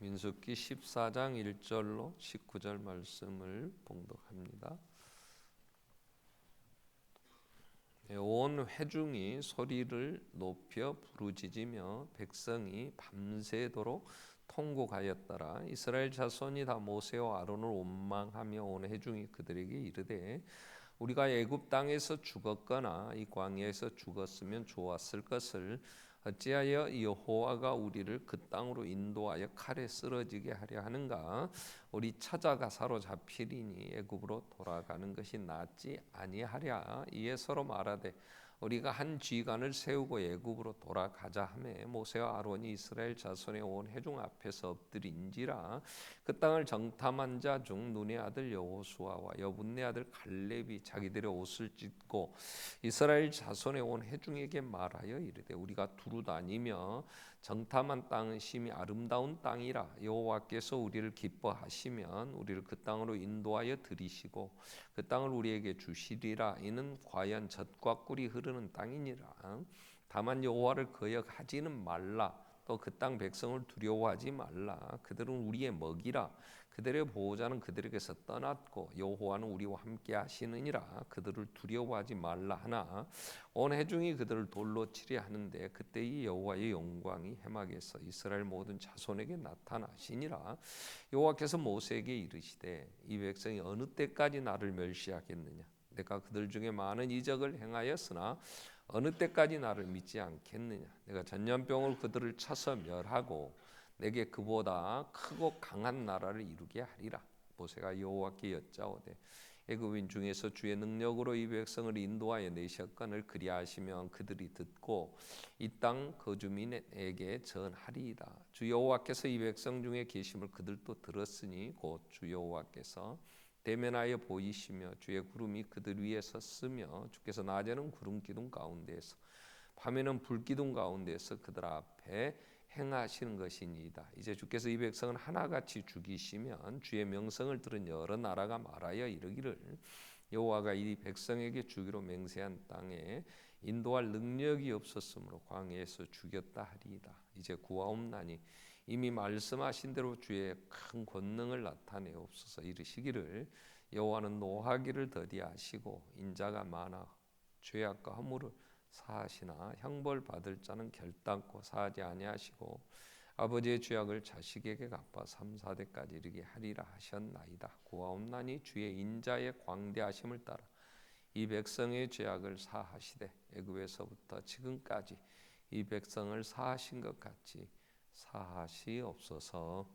민수기 14장 1절로 19절 말씀을 봉독합니다. 온 회중이 소리를 높여 부르짖으며 백성이 밤새도록 통곡하였더라. 이스라엘 자손이 다 모세와 아론을 원망하며 온 회중이 그들에게 이르되 우리가 애굽 땅에서 죽었거나 이 광야에서 죽었으면 좋았을 것을 어찌하여 여호와가 우리를 그 땅으로 인도하여 칼에 쓰러지게 하려 하는가? 우리 찾아가 사로잡히리니 애굽으로 돌아가는 것이 낫지 아니하랴. 이에 서로 말하되 우리가 한 지휘관을 세우고 애굽으로 돌아가자 하매 모세와 아론이 이스라엘 자손의 온 회중 앞에서 엎드린지라. 그 땅을 정탐한 자 중 눈의 아들 여호수아와 여분네 아들 갈렙이 자기들의 옷을 찢고 이스라엘 자손의 온 회중에게 말하여 이르되 우리가 두루 다니며 정탐한 땅은 심히 아름다운 땅이라. 여호와께서 우리를 기뻐하시면 우리를 그 땅으로 인도하여 들이시고 그 땅을 우리에게 주시리라. 이는 과연 젖과 꿀이 흐르는 땅이니라. 다만 여호와를 거역하지는 말라. 또 그 땅 백성을 두려워하지 말라. 그들은 우리의 먹이라. 그들의 보호자는 그들에게서 떠났고 여호와는 우리와 함께 하시느니라. 그들을 두려워하지 말라 하나 온 회중이 그들을 돌로 치려 하는데 그때 이 여호와의 영광이 해막에서 이스라엘 모든 자손에게 나타나시니라. 여호와께서 모세에게 이르시되 이 백성이 어느 때까지 나를 멸시하겠느냐? 내가 그들 중에 많은 이적을 행하였으나 어느 때까지 나를 믿지 않겠느냐? 내가 전염병을 그들을 쳐서 멸하고 내게 그보다 크고 강한 나라를 이루게 하리라. 모세가 여호와께 여짜오되 애굽인 중에서 주의 능력으로 이 백성을 인도하여 내셨거늘 그리하시면 그들이 듣고 이 땅 거주민에게 전하리이다. 주 여호와께서 이 백성 중에 계심을 그들도 들었으니 곧 주 여호와께서 대면하여 보이시며 주의 구름이 그들 위에 섰으며 주께서 낮에는 구름 기둥 가운데에서 밤에는 불 기둥 가운데에서 그들 앞에 행하시는 것이니이다. 이제 주께서 이 백성을 하나같이 죽이시면 주의 명성을 들은 여러 나라가 말하여 이르기를 여호와가 이 백성에게 주기로 맹세한 땅에 인도할 능력이 없었으므로 광야에서 죽였다 하리이다. 이제 구하옵나니 이미 말씀하신 대로 주의 큰 권능을 나타내옵소서. 이르시기를 여호와는 노하기를 더디하시고 인자가 많아 죄악과 허물을 사하시나 형벌 받을 자는 결단코 사하지 아니하시고 아버지의 죄악을 자식에게 갚아 3, 4대까지 이르게 하리라 하셨나이다. 구하옵나니 주의 인자의 광대하심을 따라 이 백성의 죄악을 사하시되 애굽에서부터 지금까지 이 백성을 사하신 것 같이 사하시옵소서.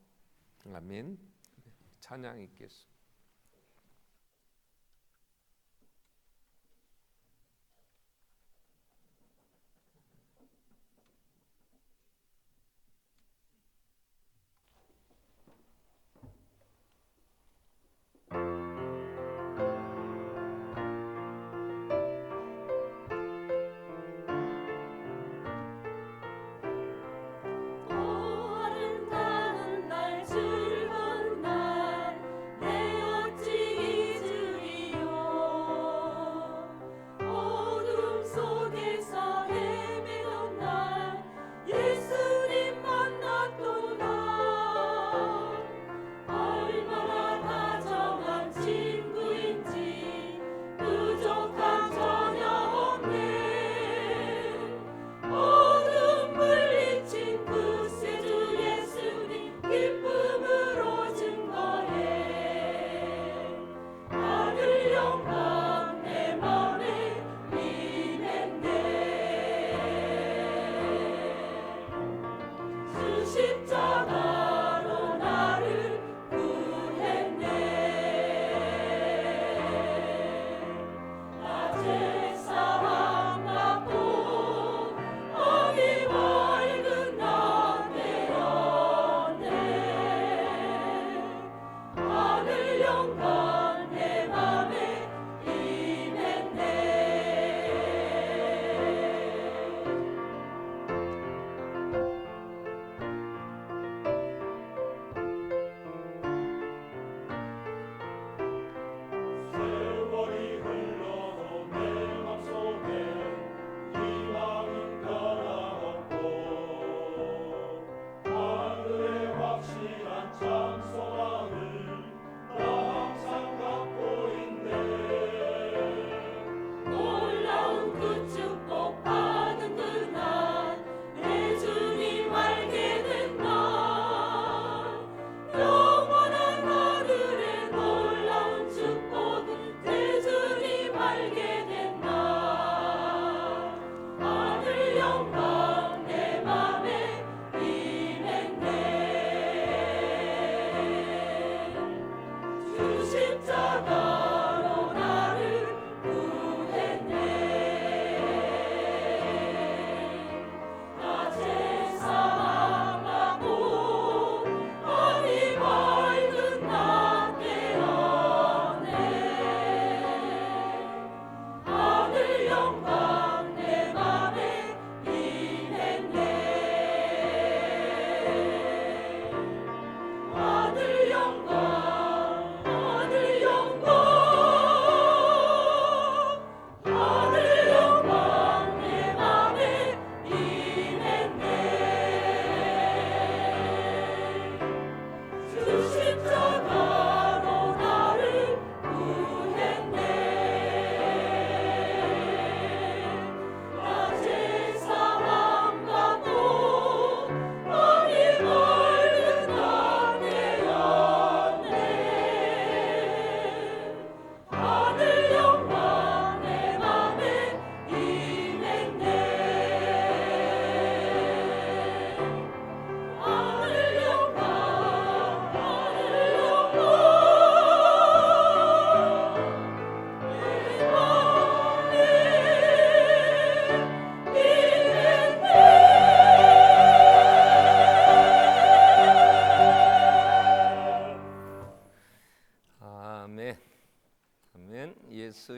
아멘. 찬양 있겠습니다. 아름다운 날 즐거운 날 내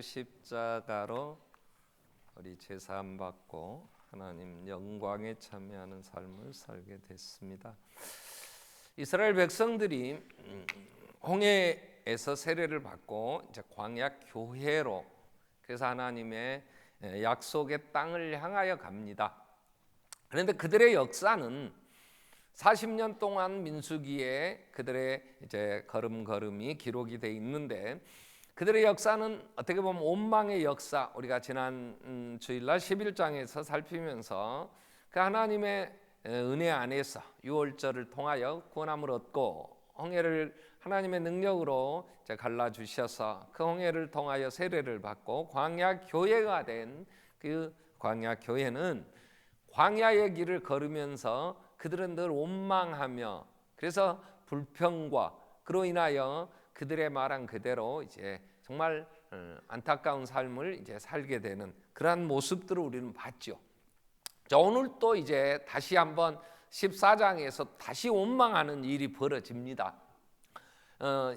십자가로 우리 제사함 받고 하나님 영광에 참여하는 삶을 살게 됐습니다. 이스라엘 백성들이 홍해에서 세례를 받고 이제 광야 교회로, 그래서 하나님의 약속의 땅을 향하여 갑니다. 그런데 그들의 역사는 40년 동안 민수기에 그들의 이제 걸음걸음이 기록이 돼 있는데, 그들의 역사는 어떻게 보면 원망의 역사, 우리가 지난 주일날 11장에서 살피면서 그 하나님의 은혜 안에서 유월절을 통하여 구원함을 얻고 홍해를 하나님의 능력으로 갈라주셔서 그 홍해를 통하여 세례를 받고 광야 교회가 된 그 광야 교회는 광야의 길을 걸으면서 그들은 늘 원망하며, 그래서 불평과 그로 인하여 그들의 말한 그대로 이제 정말 안타까운 삶을 이제 살게 되는 그러한 모습들을 우리는 봤죠. 자, 오늘 또 이제 다시 한번 14장에서 다시 원망하는 일이 벌어집니다.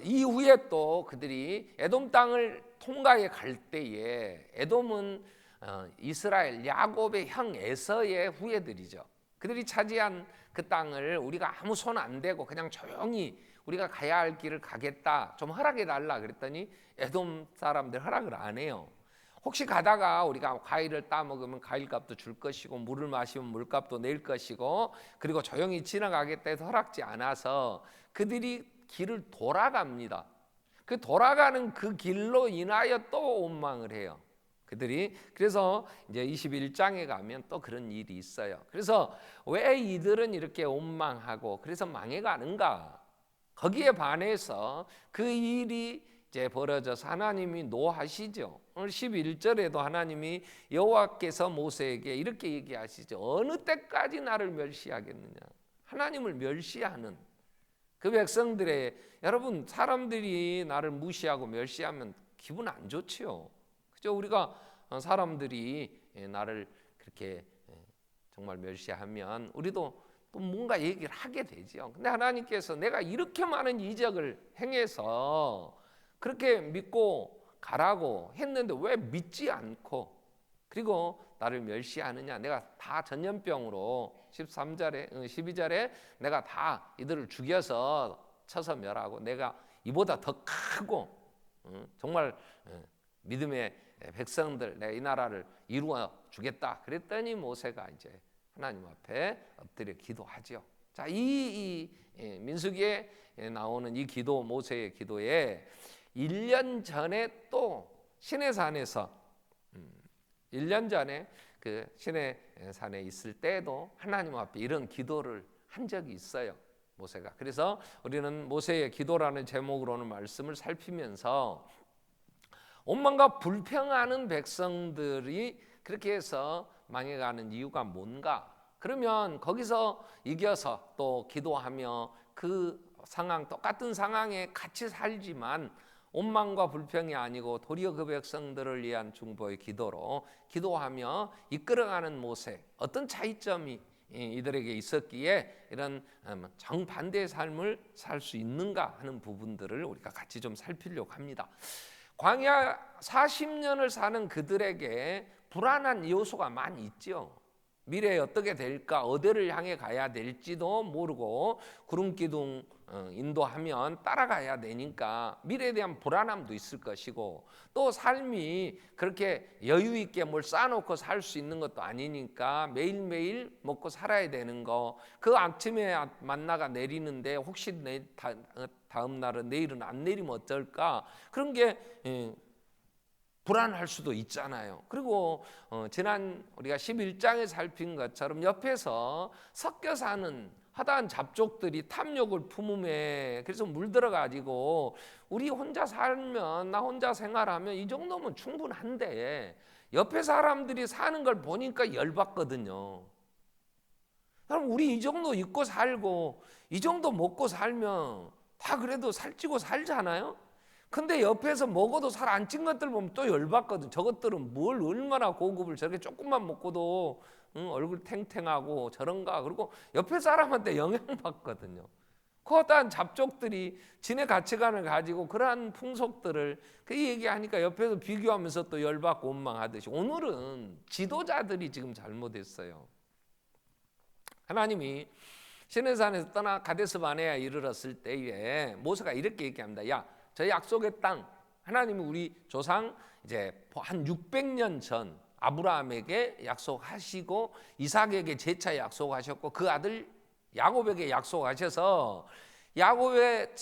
이후에 또 그들이 에돔 땅을 통과해 갈 때에, 에돔은 이스라엘 야곱의 형 에서의 후예들이죠. 그들이 차지한 그 땅을 우리가 아무 손 안 대고 그냥 조용히 우리가 가야 할 길을 가겠다, 좀 허락해 달라 그랬더니 에돔 사람들 허락을 안 해요. 혹시 가다가 우리가 과일을 따먹으면 과일값도 줄 것이고 물을 마시면 물값도 낼 것이고, 그리고 조용히 지나가겠다 해서 허락지 않아서 그들이 길을 돌아갑니다. 그 돌아가는 그 길로 인하여 또 원망을 해요. 그들이. 그래서 이제 21장에 가면 또 그런 일이 있어요. 그래서 왜 이들은 이렇게 원망하고 그래서 망해가는가? 거기에 반해서 그 일이 이제 벌어져서 하나님이 노하시죠. 오늘 11절에도 하나님이 여호와께서 모세에게 이렇게 얘기하시죠. 어느 때까지 나를 멸시하겠느냐? 하나님을 멸시하는 그 백성들의, 여러분, 사람들이 나를 무시하고 멸시하면 기분 안 좋지요. 그죠? 우리가 사람들이 나를 그렇게 정말 멸시하면 우리도 또 뭔가 얘기를 하게 되죠. 근데 하나님께서 내가 이렇게 많은 이적을 행해서 그렇게 믿고 가라고 했는데 왜 믿지 않고 그리고 나를 멸시하느냐? 내가 다 전염병으로 12절에 내가 다 이들을 죽여서 쳐서 멸하고 내가 이보다 더 크고 정말 믿음의 백성들, 내가 이 나라를 이루어 주겠다 그랬더니 모세가 이제 하나님 앞에 엎드려 기도하죠. 자, 이 민수기에 나오는 이 기도, 모세의 기도에 1년 전에 또 시내산에서 1년 전에 그 시내산에 있을 때에도 하나님 앞에 이런 기도를 한 적이 있어요, 모세가. 그래서 우리는 모세의 기도라는 제목으로는 말씀을 살피면서 원망과 불평하는 백성들이 그렇게 해서 망해가는 이유가 뭔가? 그러면 거기서 이겨서 또 기도하며 그 상황, 똑같은 상황에 같이 살지만 원망과 불평이 아니고 도리어 그 백성들을 위한 중보의 기도로 기도하며 이끌어가는 모세, 어떤 차이점이 이들에게 있었기에 이런 정반대의 삶을 살 수 있는가 하는 부분들을 우리가 같이 좀 살피려고 합니다. 광야 40년을 사는 그들에게 불안한 요소가 많이 있죠. 미래에 어떻게 될까, 어디를 향해 가야 될지도 모르고 구름기둥 인도하면 따라가야 되니까 미래에 대한 불안함도 있을 것이고, 또 삶이 그렇게 여유 있게 뭘 쌓아놓고 살 수 있는 것도 아니니까 매일매일 먹고 살아야 되는 거, 그 아침에 만나가 내리는데 혹시 다음 날은 내일은 안 내리면 어쩔까, 그런 게 불안할 수도 있잖아요. 그리고 지난 우리가 11장에 살핀 것처럼 옆에서 섞여 사는 허다한 잡족들이 탐욕을 품음에 그래서 물들어가지고 우리 혼자 살면, 나 혼자 생활하면 이 정도면 충분한데 옆에 사람들이 사는 걸 보니까 열받거든요. 그럼 우리 이 정도 입고 살고 이 정도 먹고 살면 다 그래도 살찌고 살잖아요. 근데 옆에서 먹어도 살 안 찐 것들 보면 또 열받거든. 저것들은 뭘 얼마나 고급을 저렇게 조금만 먹고도 얼굴 탱탱하고 저런가. 그리고 옆에 사람한테 영향받거든요. 거대한 잡족들이 지네 가치관을 가지고 그러한 풍속들을 그 얘기하니까 옆에서 비교하면서 또 열받고 원망하듯이 오늘은 지도자들이 지금 잘못했어요. 하나님이 시내산에서 떠나 가데스 바네아에 이르렀을 때에 모세가 이렇게 얘기합니다. 야, 저 약속의 땅 하나님이 우리 조상 이제 한 600년 전 아브라함에게 약속하시고 이삭에게 재차 약속하셨고 그 아들 야곱에게 약속하셔서 야곱의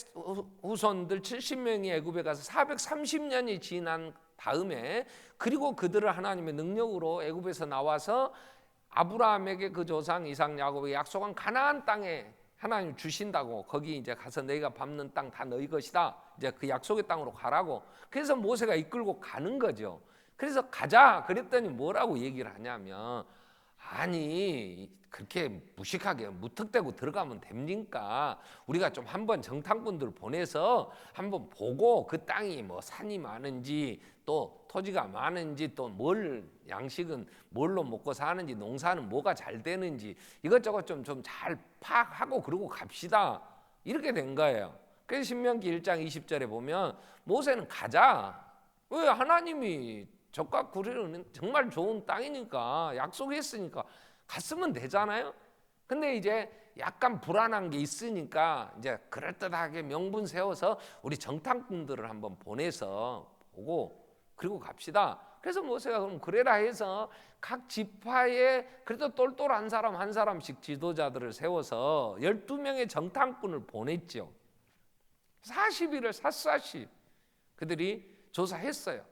후손들 70명이 애굽에 가서 430년이 지난 다음에 그리고 그들을 하나님의 능력으로 애굽에서 나와서 아브라함에게 그 조상 이삭 야곱에게 약속한 가나안 땅에 하나님 주신다고 거기 이제 가서 너희가 밟는 땅 다 너희 것이다. 이제 그 약속의 땅으로 가라고. 그래서 모세가 이끌고 가는 거죠. 그래서 가자 그랬더니 뭐라고 얘기를 하냐면 아니 그렇게 무식하게 무턱대고 들어가면 됩니까? 우리가 좀 한번 정탐꾼들 보내서 한번 보고 그 땅이 뭐 산이 많은지 또 토지가 많은지 또 뭘 양식은 뭘로 먹고 사는지 농사는 뭐가 잘 되는지 이것저것 좀 잘 파악하고 그러고 갑시다. 이렇게 된 거예요. 그래서 신명기 1장 20절에 보면 모세는 가자. 왜 하나님이 적과 구리는 정말 좋은 땅이니까 약속했으니까 갔으면 되잖아요. 근데 이제 약간 불안한 게 있으니까 이제 그럴듯하게 명분 세워서 우리 정탐꾼들을 한번 보내서 보고 그리고 갑시다. 그래서 모세가 그럼 그래라 해서 각 지파에 그래도 똘똘한 사람 한 사람씩 지도자들을 세워서 12명의 정탐꾼을 보냈죠. 40일을 샅샅이 그들이 조사했어요.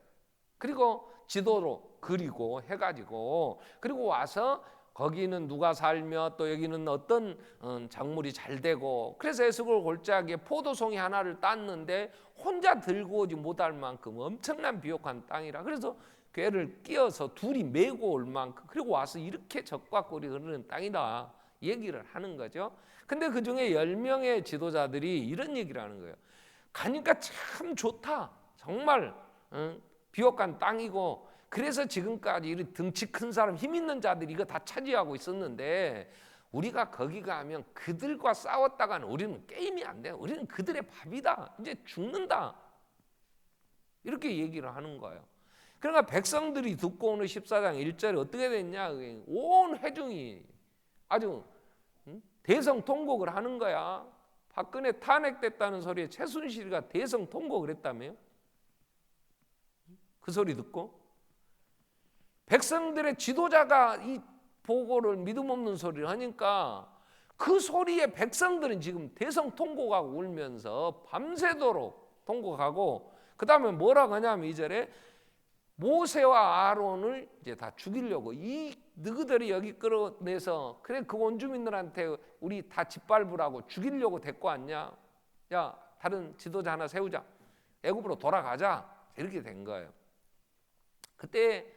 그리고 지도로 그리고 해가지고 그리고 와서 거기는 누가 살며 또 여기는 어떤 작물이 잘 되고 그래서 에스골 골짜기에 포도송이 하나를 땄는데 혼자 들고 오지 못할 만큼 엄청난 비옥한 땅이라 그래서 궤를 끼어서 둘이 메고 올 만큼 그리고 와서 이렇게 적과 꿀이 흐르는 땅이다 얘기를 하는 거죠. 근데 그중에 10명의 지도자들이 이런 얘기를 하는 거예요. 가니까 참 좋다. 정말 비옥한 땅이고 그래서 지금까지 이런 덩치 큰 사람 힘 있는 자들이 이거 다 차지하고 있었는데 우리가 거기 가면 그들과 싸웠다가는 우리는 게임이 안 돼. 우리는 그들의 밥이다. 이제 죽는다. 이렇게 얘기를 하는 거예요. 그러니까 백성들이 듣고 오는 14장 1절에 어떻게 됐냐. 온 회중이 아주 대성통곡을 하는 거야. 박근혜 탄핵됐다는 소리에 최순실이가 대성통곡을 했다며요. 그 소리 듣고 백성들의 지도자가 이 보고를 믿음 없는 소리를 하니까 그 소리에 백성들은 지금 대성통곡하고 울면서 밤새도록 통곡하고 그 다음에 뭐라고 하냐면 2절에 모세와 아론을 이제 다 죽이려고 이 너희들이 여기 끌어내서 그래 그 원주민들한테 우리 다 짓밟으라고 죽이려고 데리고 왔냐. 야 다른 지도자 하나 세우자. 애굽으로 돌아가자. 이렇게 된 거예요. 그때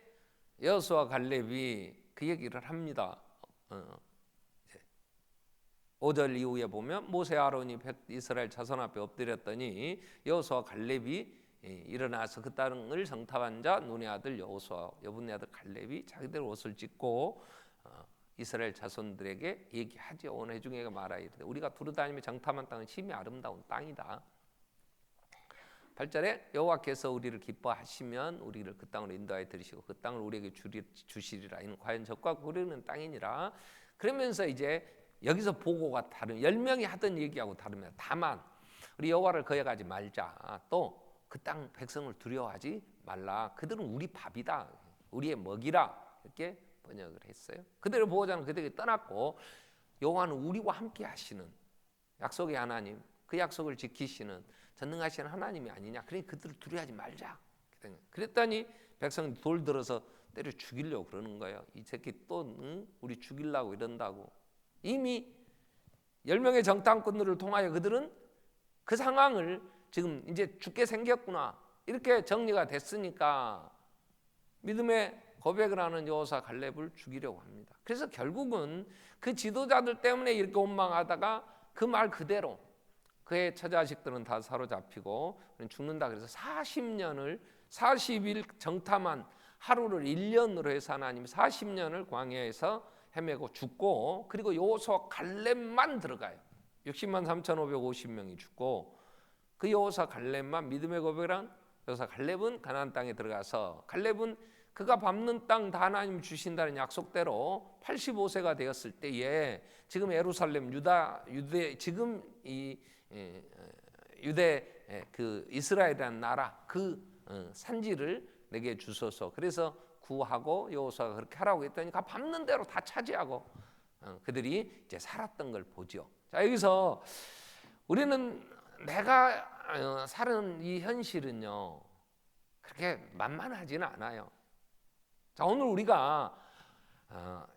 여호수아 갈렙이 그 얘기를 합니다. 5절 이후에 보면 모세 아론이 이스라엘 자손 앞에 엎드렸더니 여호수아 갈렙이 일어나서 그 땅을 정탐한 자 눈의 아들 여호수아 여분의 아들 갈렙이 자기들 옷을 찢고 이스라엘 자손들에게 얘기하죠. 온 회중에게 말하여 이르되 우리가 두루다니며 정탐한 땅은 심히 아름다운 땅이다. 8절에 여호와께서 우리를 기뻐하시면 우리를 그 땅으로 인도하여 들이시고 그 땅을 우리에게 주시리라. 이는 과연 적과 구르는 땅이니라. 그러면서 이제 여기서 보고가 다른 10명이 하던 얘기하고 다릅니다. 다만 우리 여호와를 거역하지 말자. 또 그 땅 백성을 두려워하지 말라. 그들은 우리 밥이다. 우리의 먹이라. 이렇게 번역을 했어요. 그들을 보고자 하는 그들에게 떠났고 여호와는 우리와 함께 하시는 약속의 하나님 그 약속을 지키시는 전능하신 하나님이 아니냐. 그러니 그들을 두려워하지 말자. 그랬더니 백성이 돌 들어서 때려 죽이려고 그러는 거예요. 이 새끼 또 우리 죽이려고 이런다고. 이미 10명의 정탐꾼들을 통하여 그들은 그 상황을 지금 이제 죽게 생겼구나. 이렇게 정리가 됐으니까 믿음의 고백을 하는 여호수아 갈렙을 죽이려고 합니다. 그래서 결국은 그 지도자들 때문에 이렇게 원망하다가 그 말 그대로 그의 처자식들은 다 사로잡히고 죽는다. 그래서 40일 정탐한 하루를 1년으로 해서 하나님이 40년을 광야에서 헤매고 죽고 그리고 여호수아 갈렙만 들어가요. 60만 3,550명이 죽고 그 여호사 갈렙만 믿음의 고백이란 여호사 갈렙은 가나안 땅에 들어가서 갈렙은 그가 밟는 땅 다 하나님 주신다는 약속대로 85세가 되었을 때에 지금 예루살렘 유대 지금 이 유대 그 이스라엘이라는 나라 그 산지를 내게 주소서. 그래서 구하고 여호수아가 그렇게 하라고 했더니 가 밟는 대로 다 차지하고 그들이 이제 살았던 걸 보죠. 자, 여기서 우리는 내가 사는 이 현실은요 그렇게 만만하지는 않아요. 자, 오늘 우리가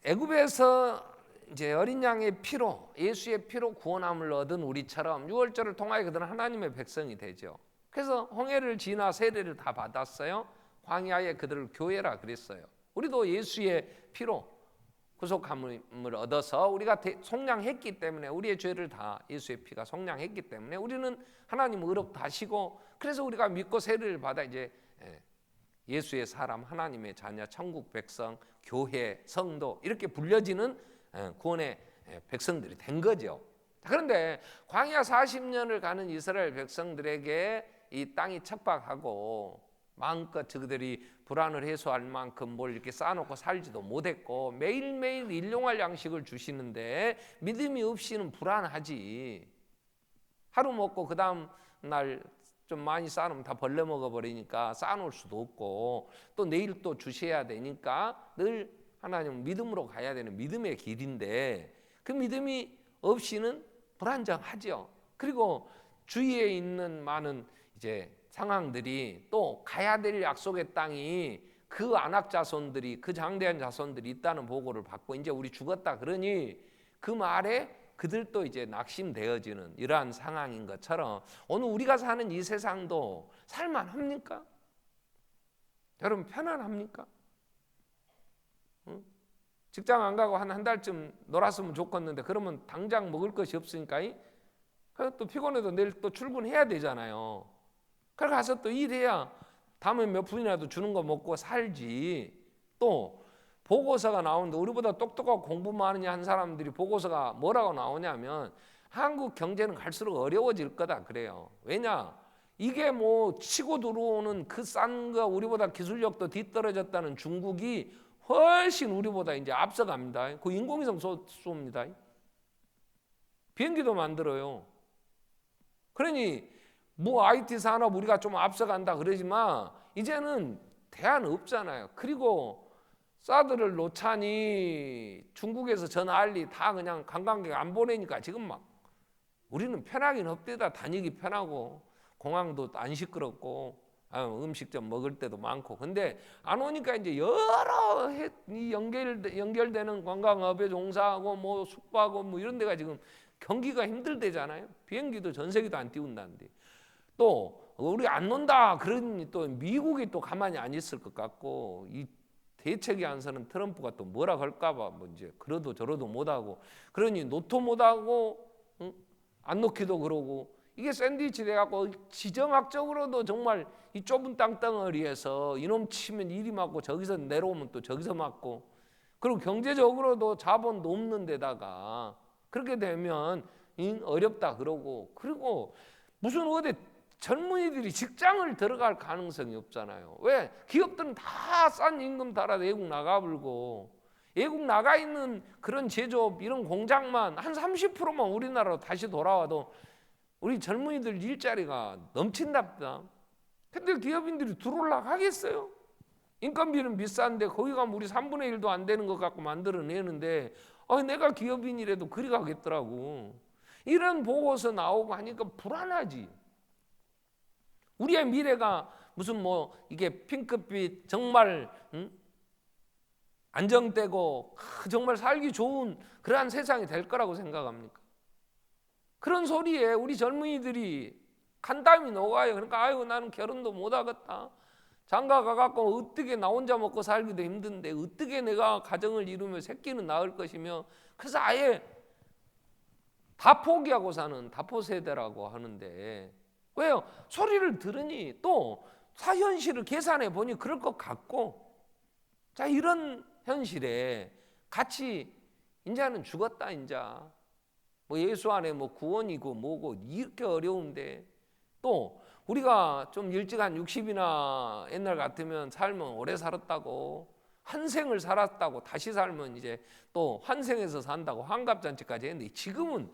애굽에서 이제 어린 양의 피로 예수의 피로 구원함을 얻은 우리처럼 유월절을 통하여 그들은 하나님의 백성이 되죠. 그래서 홍해를 지나 세례를 다 받았어요. 광야에 그들을 교회라 그랬어요. 우리도 예수의 피로 구속함을 얻어서 우리가 속량했기 때문에 우리의 죄를 다 예수의 피가 속량했기 때문에 우리는 하나님 의롭다시고 그래서 우리가 믿고 세례를 받아 이제 예수의 사람, 하나님의 자녀, 천국 백성, 교회, 성도 이렇게 불려지는 구원의 백성들이 된 거죠. 그런데 광야 40년을 가는 이스라엘 백성들에게 이 땅이 척박하고 마음껏 저들이 불안을 해소할 만큼 뭘 이렇게 쌓아놓고 살지도 못했고 매일매일 일용할 양식을 주시는데 믿음이 없이는 불안하지. 하루 먹고 그 다음 날 좀 많이 쌓아놓으면 다 벌레 먹어버리니까 쌓아놓을 수도 없고 또 내일 또 주셔야 되니까 늘 하나님 믿음으로 가야 되는 믿음의 길인데 그 믿음이 없이는 불안정하죠. 그리고 주위에 있는 많은 이제 상황들이 또 가야 될 약속의 땅이 그 안악 자손들이 그 장대한 자손들이 있다는 보고를 받고 이제 우리 죽었다 그러니 그 말에 그들도 이제 낙심되어지는 이러한 상황인 것처럼 오늘 우리가 사는 이 세상도 살만합니까? 여러분 편안합니까? 직장 안 가고 한 달쯤 놀았으면 좋겠는데 그러면 당장 먹을 것이 없으니까 또 피곤해도 내일 또 출근해야 되잖아요. 그래 가서 또 일해야 다음에 몇 푼이라도 주는 거 먹고 살지. 또 보고서가 나오는데 우리보다 똑똑하고 공부 많으냐 한 사람들이 보고서가 뭐라고 나오냐면 한국 경제는 갈수록 어려워질 거다 그래요. 왜냐? 이게 뭐 치고 들어오는 그 싼 거 우리보다 기술력도 뒤떨어졌다는 중국이 훨씬 우리보다 이제 앞서갑니다. 그 인공위성 쏩니다. 비행기도 만들어요. 그러니 뭐 IT 산업 우리가 좀 앞서간다 그러지만 이제는 대안 없잖아요. 그리고 사드를 놓자니 중국에서 저 난리 다 그냥 관광객 안 보내니까 지금 막 우리는 편하긴 없대다. 다니기 편하고 공항도 안 시끄럽고 음식점 먹을 때도 많고 근데 안 오니까 이제 여러 연결되는 관광업에 종사하고 뭐 숙박업 뭐 이런 데가 지금 경기가 힘들대잖아요. 비행기도 전세기도 안 띄운다는데 또 우리 안 논다 그러니 또 미국이 또 가만히 안 있을 것 같고 이 대책이 안 서는 트럼프가 또 뭐라 할까봐 뭐 이제 그러도 저러도 못하고 그러니 노토 못하고 안 놓기도 그러고 이게 샌드위치 돼갖고 지정학적으로도 정말 이 좁은 땅덩어리에서 이놈 치면 이리 맞고 저기서 내려오면 또 저기서 맞고 그리고 경제적으로도 자본도 없는 데다가 그렇게 되면 어렵다 그러고 그리고 무슨 어디 젊은이들이 직장을 들어갈 가능성이 없잖아요. 왜? 기업들은 다 싼 임금 달아 외국 나가버리고 외국 나가 있는 그런 제조업 이런 공장만 한 30%만 우리나라로 다시 돌아와도 우리 젊은이들 일자리가 넘친답니다. 근데 기업인들이 들어오려고 하겠어요? 인건비는 비싼데 거기 가면 우리 3분의 1도 안 되는 것 갖고 만들어내는데 내가 기업인이라도 그리 가겠더라고. 이런 보고서 나오고 하니까 불안하지. 우리의 미래가 무슨 뭐 이게 핑크빛 정말 안정되고 정말 살기 좋은 그러한 세상이 될 거라고 생각합니까? 그런 소리에 우리 젊은이들이 간담이 녹아요. 그러니까 아이고 나는 결혼도 못 하겠다. 장가 가갖고 어떻게 나 혼자 먹고 살기도 힘든데 어떻게 내가 가정을 이루며 새끼는 낳을 것이며 그래서 아예 다 포기하고 사는 다포 세대라고 하는데 왜요? 소리를 들으니 또 사현실을 계산해 보니 그럴 것 같고 자 이런 현실에 같이 인자는 죽었다 인자 뭐 예수 안에 뭐 구원이고 뭐고 이렇게 어려운데, 또 우리가 좀 일찍 한 60이나 옛날 같으면 살면 오래 살았다고, 한 생을 살았다고, 다시 살면 이제 또 환생해서 산다고 환갑잔치까지 했는데, 지금은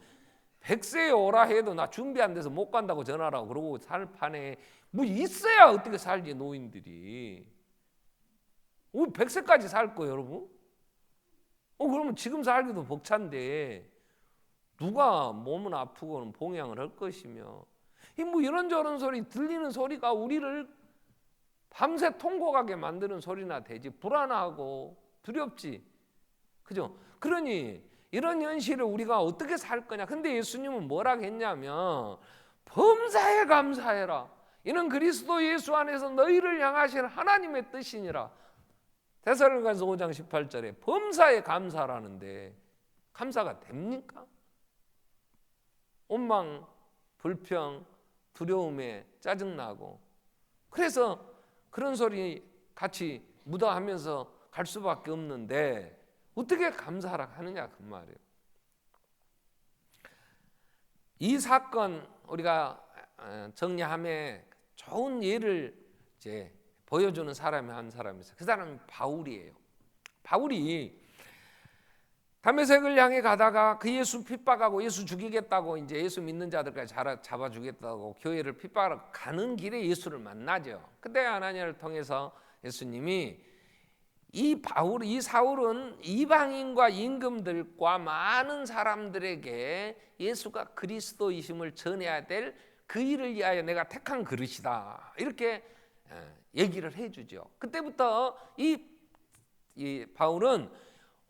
100세에 오라 해도 나 준비 안 돼서 못 간다고 전화라고 그러고 살 판에 뭐 있어야 어떻게 살지 노인들이. 우리 100세까지 살 거예요 여러분? 그러면 지금 살기도 벅찬데 누가 몸은 아프고는 봉양을 할 것이며, 뭐 이런저런 소리 들리는 소리가 우리를 밤새 통곡하게 만드는 소리나 되지, 불안하고 두렵지, 그죠? 그러니 이런 현실을 우리가 어떻게 살 거냐. 근데 예수님은 뭐라 했냐면 범사에 감사해라. 이는 그리스도 예수 안에서 너희를 향하신 하나님의 뜻이니라. 데살로니가서 5장 18절에 범사에 감사라는데 감사가 됩니까? 원망, 불평, 두려움에 짜증나고, 그래서 그런 소리 같이 묻어하면서 갈 수밖에 없는데 어떻게 감사하라 하느냐 그 말이에요. 이 사건 우리가 정리함에 좋은 예를 이제 보여주는 사람이 한 사람이 있어요. 그 사람이 바울이에요. 바울이 다메섹을 향해 가다가 그 예수 핍박하고 예수 죽이겠다고, 이제 예수 믿는 자들까지 잡아 주겠다고 교회를 핍박하러 가는 길에 예수를 만나죠. 그때 아나니아를 통해서 예수님이 이 사울은 이방인과 임금들과 많은 사람들에게 예수가 그리스도이심을 전해야 될 그 일을 위하여 내가 택한 그릇이다, 이렇게 얘기를 해주죠. 그때부터 이 바울은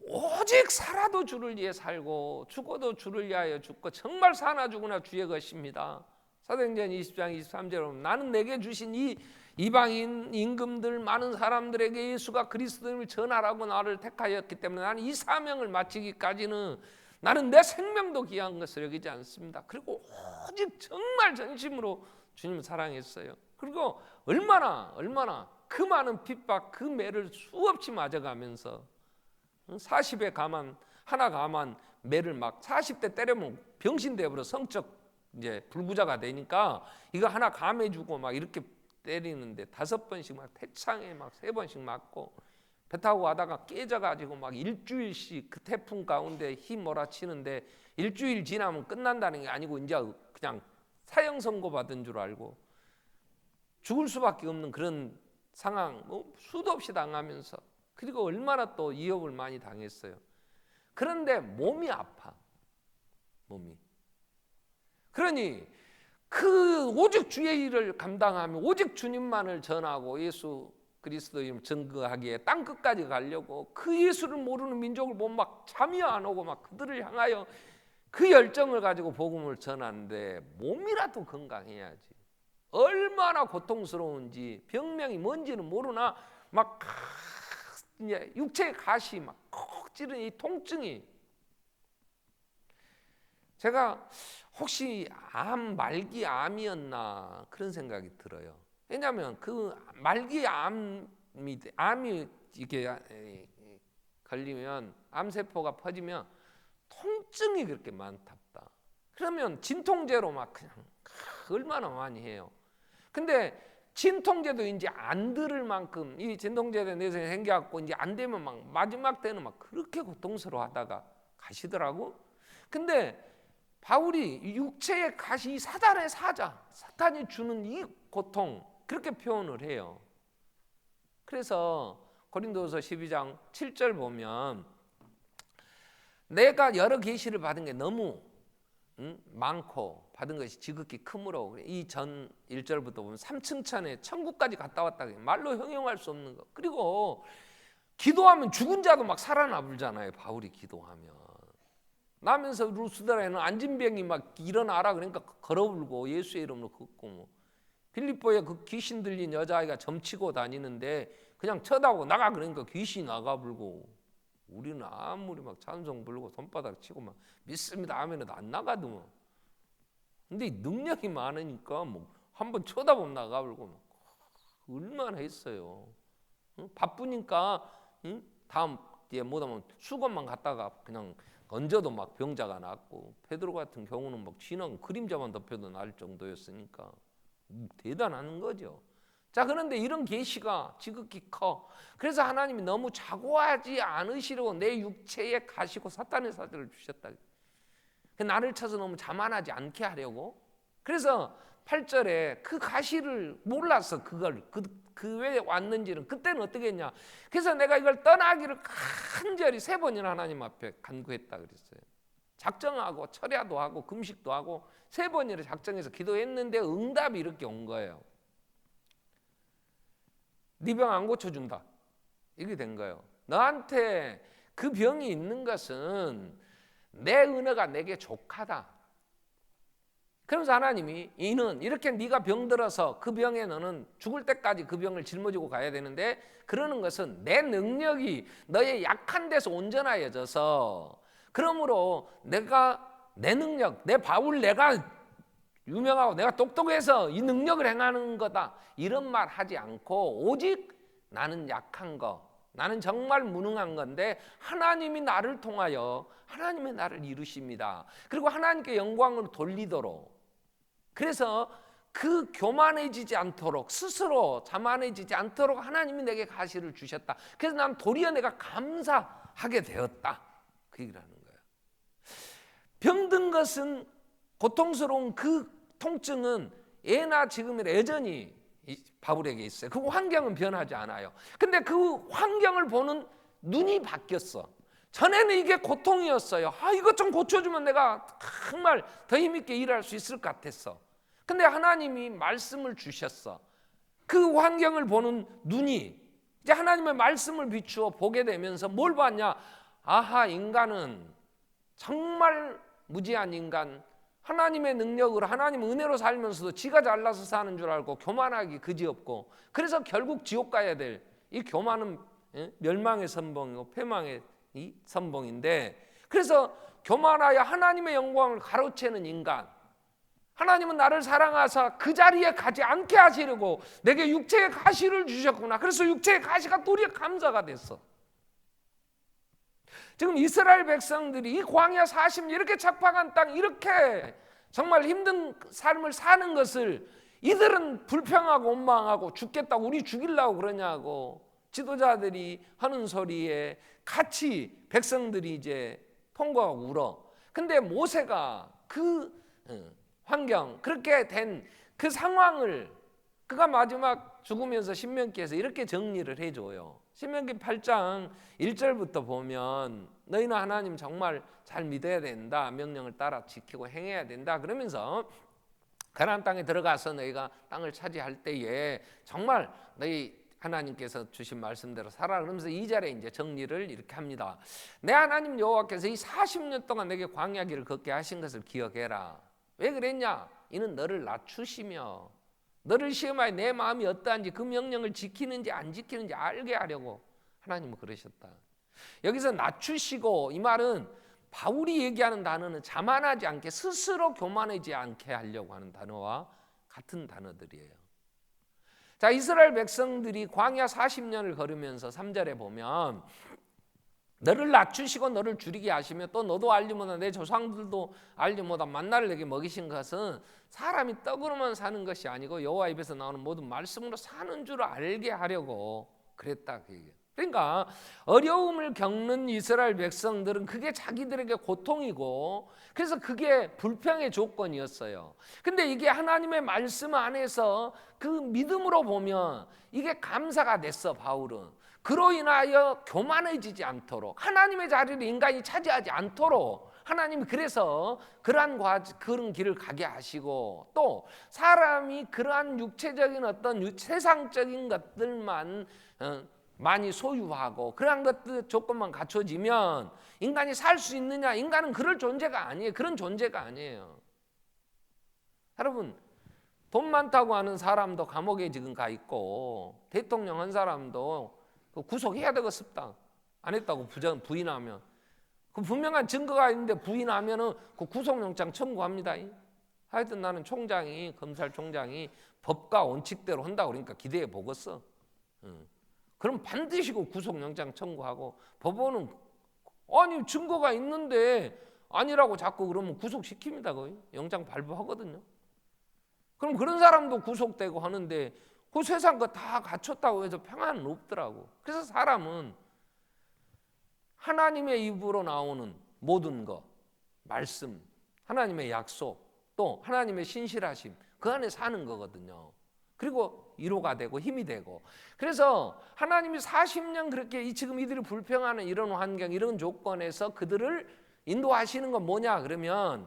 오직 살아도 주를 위해 살고 죽어도 주를 위하여 죽고 정말 사나 죽으나 주의 것입니다. 사도행전 20장 23절에 보면 나는 내게 주신 이 이방인 임금들 많은 사람들에게 예수가 그리스도임을 전하라고 나를 택하였기 때문에 나는 이 사명을 마치기까지는 나는 내 생명도 귀한 것을 여기지 않습니다. 그리고 오직 정말 전심으로 주님을 사랑했어요. 그리고 얼마나 그 많은 핍박, 그 매를 수없이 맞아가면서 40에 가만 하나 가만 매를 막 40대 때려면 병신 되어버려, 성적 이제 불구자가 되니까 이거 하나 감해주고 막 이렇게 때리는데 5번씩 막 태창에 막 3번씩 맞고, 배 타고 가다가 깨져가지고 막 일주일씩 그 태풍 가운데 힘 몰아치는데 일주일 지나면 끝난다는 게 아니고 이제 그냥 사형 선고 받은 줄 알고 죽을 수밖에 없는 그런 상황 뭐 수도 없이 당하면서, 그리고 얼마나 또 위협을 많이 당했어요. 그런데 몸이 아파, 몸이. 그러니 그 오직 주의 일을 감당하며 오직 주님만을 전하고 예수 그리스도임을 증거하기에 땅 끝까지 가려고 그 예수를 모르는 민족을 보면 막 잠이 안 오고 막 그들을 향하여 그 열정을 가지고 복음을 전하는데 몸이라도 건강해야지. 얼마나 고통스러운지, 병명이 뭔지는 모르나 막 이제 육체의 가시 막 콕 찌르는 이 통증이, 제가 혹시 말기 암이었나 그런 생각이 들어요. 왜냐하면 그 말기 암이 이게 걸리면, 암세포가 퍼지면 통증이 그렇게 많답다. 그러면 진통제로 막 그냥 얼마나 많이 해요. 근데 진통제도 이제 안 들을 만큼 이 진통제에 내성이 생겨갖고 이제 안 되면 막 마지막 때는 막 그렇게 고통스러워하다가 가시더라고. 근데 바울이 육체의 가시, 사단의 사자, 사탄이 주는 이 고통, 그렇게 표현을 해요. 그래서 고린도서 12장 7절 보면 내가 여러 계시를 받은 게 너무 많고 받은 것이 지극히 크므로, 이 전 1절부터 보면 3층 천에 천국까지 갔다 왔다, 말로 형용할 수 없는 거. 그리고 기도하면 죽은 자도 막 살아나 불잖아요. 바울이 기도하면 나면서 루스드라에는 안진병이 막 일어나라 그러니까 걸어불고 예수의 이름으로 걷고, 뭐 빌립보에 그 귀신 들린 여자아이가 점치고 다니는데 그냥 쳐다보고 나가 그러니까 귀신이 나가불고, 우리는 아무리 막 찬송 부르고 손바닥 치고 막 믿습니다 하면은 안 나가도, 근데 능력이 많으니까 뭐 한번 쳐다보면 나가불고 막 얼마나 했어요. 바쁘니까 다음 뒤에 못하면 수건만 갖다가 그냥 얹어도 막 병자가 났고, 베드로 같은 경우는 막 진한 그림자만 덮여도 날 정도였으니까 대단한 거죠. 자, 그런데 이런 계시가 지극히 커. 그래서 하나님이 너무 자고하지 않으시려고 내 육체에 가시고 사탄의 사자를 주셨다. 나를 쳐서 너무 자만하지 않게 하려고. 그래서 8절에 그 가시를 몰랐어. 그걸 그 왜 왔는지는. 그때는 어떻게 했냐, 그래서 내가 이걸 떠나기를 간절히 3번이나 하나님 앞에 간구했다 그랬어요. 작정하고 철야도 하고 금식도 하고 3번이나 작정해서 기도했는데 응답이 이렇게 온 거예요. 네 병 안 고쳐준다, 이게 된 거예요. 너한테 그 병이 있는 것은 내 은혜가 내게 족하다. 그러면서 하나님이 이는 이렇게 네가 병들어서 그 병에 너는 죽을 때까지 그 병을 짊어지고 가야 되는데, 그러는 것은 내 능력이 너의 약한 데서 온전하여져서, 그러므로 내가 내 능력, 내 바울 내가 유명하고 내가 똑똑해서 이 능력을 행하는 거다, 이런 말 하지 않고 오직 나는 약한 거, 나는 정말 무능한 건데 하나님이 나를 통하여 하나님의 나를 이루십니다. 그리고 하나님께 영광을 돌리도록, 그래서 그 교만해지지 않도록, 스스로 자만해지지 않도록 하나님이 내게 가시를 주셨다. 그래서 난 도리어 내가 감사하게 되었다, 그 얘기를 하는 거예요. 병든 것은, 고통스러운 그 통증은 예나 지금이나 여전히 바울에게 있어요. 그 환경은 변하지 않아요. 근데 그 환경을 보는 눈이 바뀌었어. 전에는 이게 고통이었어요. 이것 좀 고쳐주면 내가 정말 더 힘있게 일할 수 있을 것 같았어. 근데 하나님이 말씀을 주셨어. 그 환경을 보는 눈이 이제 하나님의 말씀을 비추어 보게 되면서 뭘 봤냐, 아하, 인간은 정말 무지한 인간, 하나님의 능력으로 하나님 은혜로 살면서도 지가 잘나서 사는 줄 알고 교만하기 그지없고, 그래서 결국 지옥 가야 될 이 교만은 멸망의 선봉이고 패망의 이 선봉인데, 그래서 교만하여 하나님의 영광을 가로채는 인간, 하나님은 나를 사랑하사 그 자리에 가지 않게 하시려고 내게 육체의 가시를 주셨구나. 그래서 육체의 가시가 도리어 감사가 됐어. 지금 이스라엘 백성들이 이 광야 40년 이렇게 척박한 땅, 이렇게 정말 힘든 삶을 사는 것을 이들은 불평하고 원망하고 죽겠다고, 우리 죽이려고 그러냐고 지도자들이 하는 소리에 같이 백성들이 이제 통곡하고 울어. 근데 모세가 그 환경, 그렇게 된 그 상황을 그가 마지막 죽으면서 신명기에서 이렇게 정리를 해줘요. 신명기 8장 1절부터 보면 너희는 하나님 정말 잘 믿어야 된다, 명령을 따라 지키고 행해야 된다, 그러면서 가나안 땅에 들어가서 너희가 땅을 차지할 때에 정말 너희 하나님께서 주신 말씀대로 살아, 그러면서 2절에 이제 정리를 이렇게 합니다. 내 하나님 여호와께서 이 40년 동안 내게 광야 길을 걷게 하신 것을 기억해라. 왜 그랬냐? 이는 너를 낮추시며 너를 시험하여 내 마음이 어떠한지 그 명령을 지키는지 안 지키는지 알게 하려고 하나님은 그러셨다. 여기서 낮추시고, 이 말은 바울이 얘기하는 단어는 자만하지 않게, 스스로 교만하지 않게 하려고 하는 단어와 같은 단어들이에요. 자, 이스라엘 백성들이 광야 40년을 걸으면서 3절에 보면 너를 낮추시고 너를 줄이게 하시며 또 너도 알지 못한 내 조상들도 알지 못한 만나를 내게 먹이신 것은 사람이 떡으로만 사는 것이 아니고 여호와 입에서 나오는 모든 말씀으로 사는 줄 알게 하려고 그랬다, 그 얘기예요. 그러니까 어려움을 겪는 이스라엘 백성들은 그게 자기들에게 고통이고, 그래서 그게 불평의 조건이었어요. 근데 이게 하나님의 말씀 안에서 그 믿음으로 보면 이게 감사가 됐어. 바울은 그로 인하여 교만해지지 않도록, 하나님의 자리를 인간이 차지하지 않도록 하나님이 그래서 그런 길을 가게 하시고, 또 사람이 그러한 육체적인 어떤 세상적인 것들만 많이 소유하고 그러한 것들 조건만 갖춰지면 인간이 살 수 있느냐? 인간은 그럴 존재가 아니에요. 그런 존재가 아니에요. 여러분, 돈 많다고 하는 사람도 감옥에 지금 가 있고, 대통령 한 사람도 구속해야 되겠습니다. 안 했다고 부인하면, 그 분명한 증거가 있는데 부인하면은 그 구속영장 청구합니다. 하여튼 나는 총장이, 검찰총장이 법과 원칙대로 한다고 그러니까 기대해 보겠어. 그럼 반드시 그 구속영장 청구하고 법원은 아니 증거가 있는데 아니라고 자꾸 그러면 구속시킵니다. 거의 영장 발부하거든요. 그럼 그런 사람도 구속되고 하는데 그 세상 거 다 갖췄다고 해서 평안은 없더라고. 그래서 사람은 하나님의 입으로 나오는 모든 것, 말씀, 하나님의 약속, 또 하나님의 신실하심 그 안에 사는 거거든요. 그리고 위로가 되고 힘이 되고. 그래서 하나님이 40년 그렇게 지금 이들이 불평하는 이런 환경, 이런 조건에서 그들을 인도하시는 건 뭐냐 그러면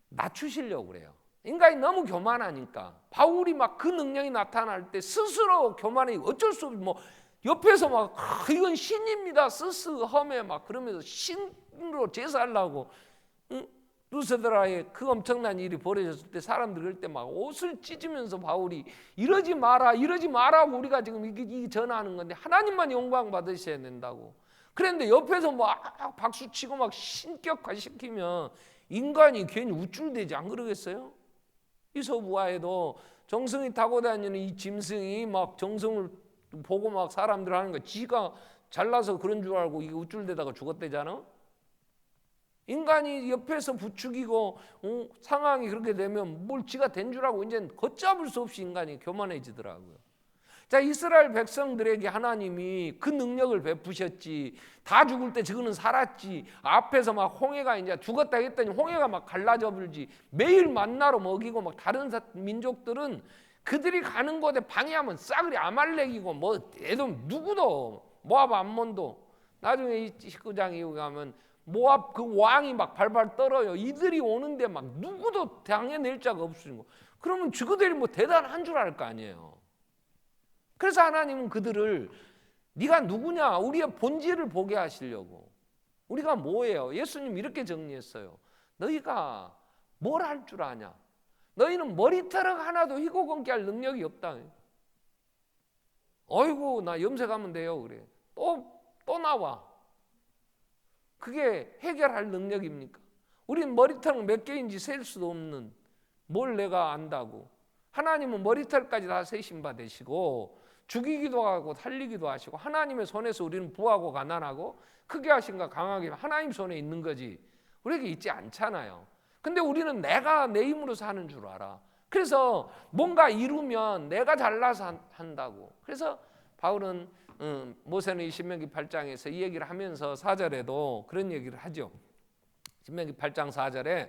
낮추시려고 그래요. 인간이 너무 교만하니까. 바울이 막 그 능력이 나타날 때 스스로 교만이 어쩔 수 없이 뭐 옆에서 막 이건 신입니다 스스험에 막 그러면서 신으로 제사하려고 루스드라에 그 엄청난 일이 벌어졌을 때 사람들 그럴 때 막 옷을 찢으면서 바울이 이러지 마라고 우리가 지금 이 전하는 건데 하나님만 영광 받으셔야 된다고. 그런데 옆에서 막 박수치고 막 신격화시키면 인간이 괜히 우쭐대지 안 그러겠어요? 이솝우화에도 정승이 타고 다니는 이 짐승이 막 정성을 보고 막 사람들 하는 거 지가 잘나서 그런 줄 알고 이게 우쭐대다가 죽었대잖아. 인간이 옆에서 부추기고 상황이 그렇게 되면 뭘 지가 된 줄 알고 이제 걷잡을 수 없이 인간이 교만해지더라고요. 자, 이스라엘 백성들에게 하나님이 그 능력을 베푸셨지. 다 죽을 때 저거는 살았지. 앞에서 막 홍해가 이제 죽었다 했더니 홍해가 막 갈라져 불지. 매일 만나로 먹이고 막 다른 민족들은 그들이 가는 곳에 방해하면 싸그리 아말렉이고 뭐 애도 누구도 모압 암몬도 나중에 이 19장 이후 가면 모압 그 왕이 막 발발 떨어요. 이들이 오는데 막 누구도 당해낼 자가 없으니까. 그러면 저들이 뭐 대단한 줄 알 거 아니에요. 그래서 하나님은 그들을 네가 누구냐 우리의 본질을 보게 하시려고. 우리가 뭐예요? 예수님 이렇게 정리했어요. 너희가 뭘 할 줄 아냐? 너희는 머리털 하나도 희고 검게 할 능력이 없다. 어이구 나 염색하면 돼요 그래. 또 나와. 그게 해결할 능력입니까? 우린 머리털 몇 개인지 셀 수도 없는 뭘 내가 안다고. 하나님은 머리털까지 다 세신 바 되시고 죽이기도 하고 살리기도 하시고 하나님의 손에서 우리는 부하고 가난하고 크게 하신가 강하게 하나님 손에 있는 거지 우리에게 있지 않잖아요. 근데 우리는 내가 내 힘으로 사는 줄 알아. 그래서 뭔가 이루면 내가 잘나서 한다고. 그래서 바울은 모세는 신명기 8장에서 이 얘기를 하면서 4절에도 그런 얘기를 하죠. 신명기 8장 4절에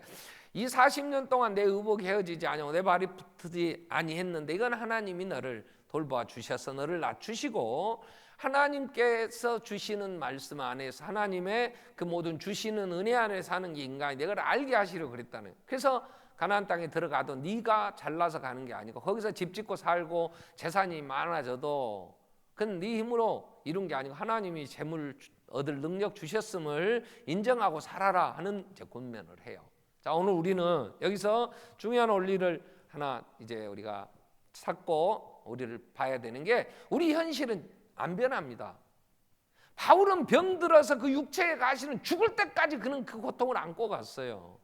이 40년 동안 내 의복이 헤어지지 아니하고 내 발이 붙지 아니했는데 이건 하나님이 너를 돌봐 주셔서 너를 낮추시고 하나님께서 주시는 말씀 안에서 하나님의 그 모든 주시는 은혜 안에 사는 게 인간이 내가 알게 하시려고 그랬다는 거예요. 그래서 가나안 땅에 들어가도 네가 잘나서 가는 게 아니고 거기서 집 짓고 살고 재산이 많아져도 그건 네 힘으로 이룬 게 아니고 하나님이 재물 얻을 능력 주셨음을 인정하고 살아라 하는 이제 권면을 해요. 자, 오늘 우리는 여기서 중요한 원리를 하나 이제 우리가 찾고 우리를 봐야 되는 게 우리 현실은 안 변합니다. 바울은 병들어서 그 육체에 가시는 죽을 때까지 그는 그 고통을 안고 갔어요.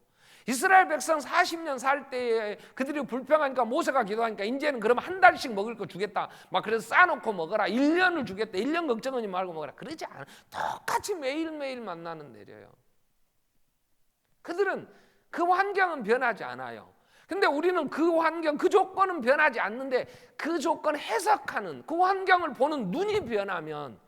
이스라엘 백성 40년 살 때에 그들이 불평하니까 모세가 기도하니까 이제는 그러면 한 달씩 먹을 거 주겠다. 막 그래서 싸놓고 먹어라. 1년을 주겠다. 1년 걱정하지 말고 먹어라. 그러지 않아. 똑같이 매일매일 만나는 내려요. 그들은 그 환경은 변하지 않아요. 근데 우리는 그 환경, 그 조건은 변하지 않는데 그 조건 해석하는 그 환경을 보는 눈이 변하면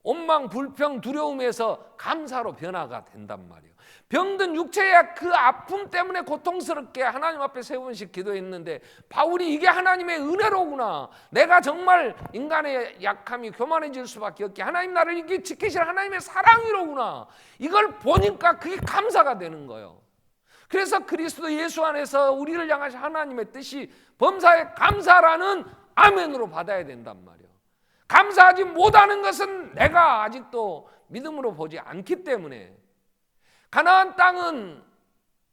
원망, 불평, 두려움에서 감사로 변화가 된단 말이에요. 병든 육체의 그 아픔 때문에 고통스럽게 하나님 앞에 세 번씩 기도했는데 바울이 이게 하나님의 은혜로구나. 내가 정말 인간의 약함이 교만해질 수밖에 없게 하나님 나를 이렇게 지키실 하나님의 사랑이로구나. 이걸 보니까 그게 감사가 되는 거예요. 그래서 그리스도 예수 안에서 우리를 향하신 하나님의 뜻이 범사에 감사라는 아멘으로 받아야 된단 말이에요. 감사하지 못하는 것은 내가 아직도 믿음으로 보지 않기 때문에 가나안 땅은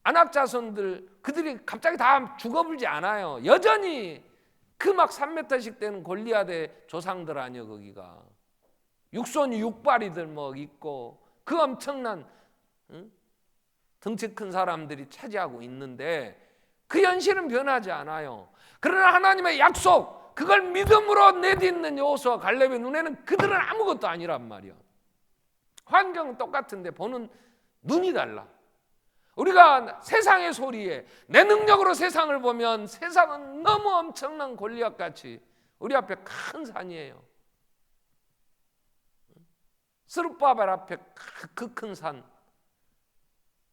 아낙 자손들 그들이 갑자기 다 죽어불지 않아요. 여전히 그 막 3m씩 되는 골리앗의 조상들 아니요 거기가 육손이 육발이들 뭐 있고 그 엄청난 덩치 큰 사람들이 차지하고 있는데 그 현실은 변하지 않아요. 그러나 하나님의 약속 그걸 믿음으로 내딛는 여호수아 갈렙의 눈에는 그들은 아무것도 아니란 말이야. 환경은 똑같은데 보는 눈이 달라. 우리가 세상의 소리에 내 능력으로 세상을 보면 세상은 너무 엄청난 골리앗같이 우리 앞에 큰 산이에요. 스룹바벨 앞에 그 큰 산.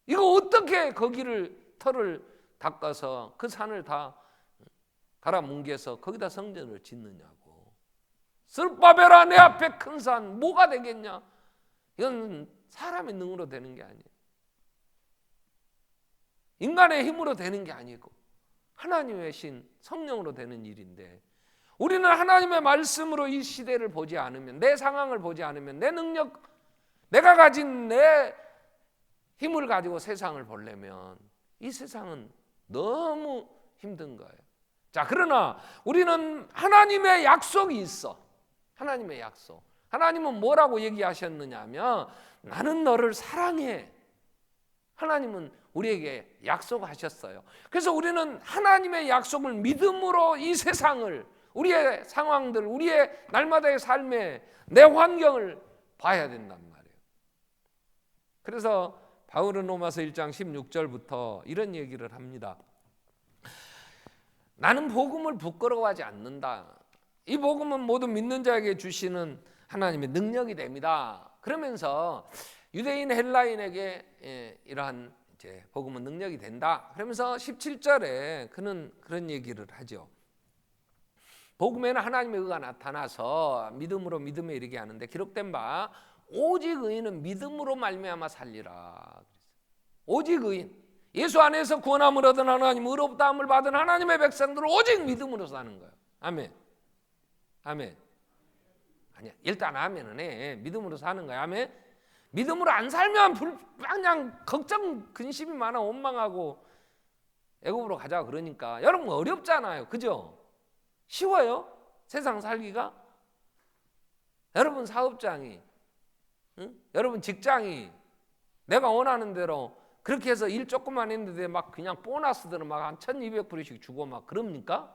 이거 어떻게 거기를 털을 닦아서 그 산을 다 갈아 뭉개서 거기다 성전을 짓느냐고. 스룹바벨아, 내 앞에 큰 산 뭐가 되겠냐? 이건 사람의 능으로 되는 게 아니에요. 인간의 힘으로 되는 게 아니고 하나님의 신 성령으로 되는 일인데, 우리는 하나님의 말씀으로 이 시대를 보지 않으면, 내 상황을 보지 않으면, 내 능력, 내가 가진 내 힘을 가지고 세상을 보려면 이 세상은 너무 힘든 거예요. 자, 그러나 우리는 하나님의 약속이 있어. 하나님의 약속. 하나님은 뭐라고 얘기하셨느냐 하면 나는 너를 사랑해. 하나님은 우리에게 약속하셨어요. 그래서 우리는 하나님의 약속을 믿음으로 이 세상을, 우리의 상황들, 우리의 날마다의 삶에 내 환경을 봐야 된단 말이에요. 그래서 바울은 로마서 1장 16절부터 이런 얘기를 합니다. 나는 복음을 부끄러워하지 않는다. 이 복음은 모든 믿는 자에게 주시는 하나님의 능력이 됩니다. 그러면서 유대인 헬라인에게 이러한 이제 복음은 능력이 된다. 그러면서 17절에 그는 그런 얘기를 하죠. 복음에는 하나님의 의가 나타나서 믿음으로 믿음에 이르게 하는데 기록된 바 오직 의인은 믿음으로 말미암아 살리라. 오직 의인, 예수 안에서 구원함을 얻은 하나님, 의롭다함을 받은 하나님의 백성들은 오직 믿음으로 사는 거예요. 아멘. 아멘. 아니야, 일단 아멘은 해. 믿음으로 사는 거야. 아멘. 믿음으로 안 살면 그냥 걱정, 근심이 많아, 원망하고 애굽으로 가자 그러니까 여러분 어렵잖아요. 그죠? 쉬워요? 세상 살기가? 여러분 사업장이, 응? 여러분 직장이 내가 원하는 대로 그렇게 해서 일 조금만 했는데 막 그냥 보너스들은 막 한 1200불씩 주고 막 그럽니까?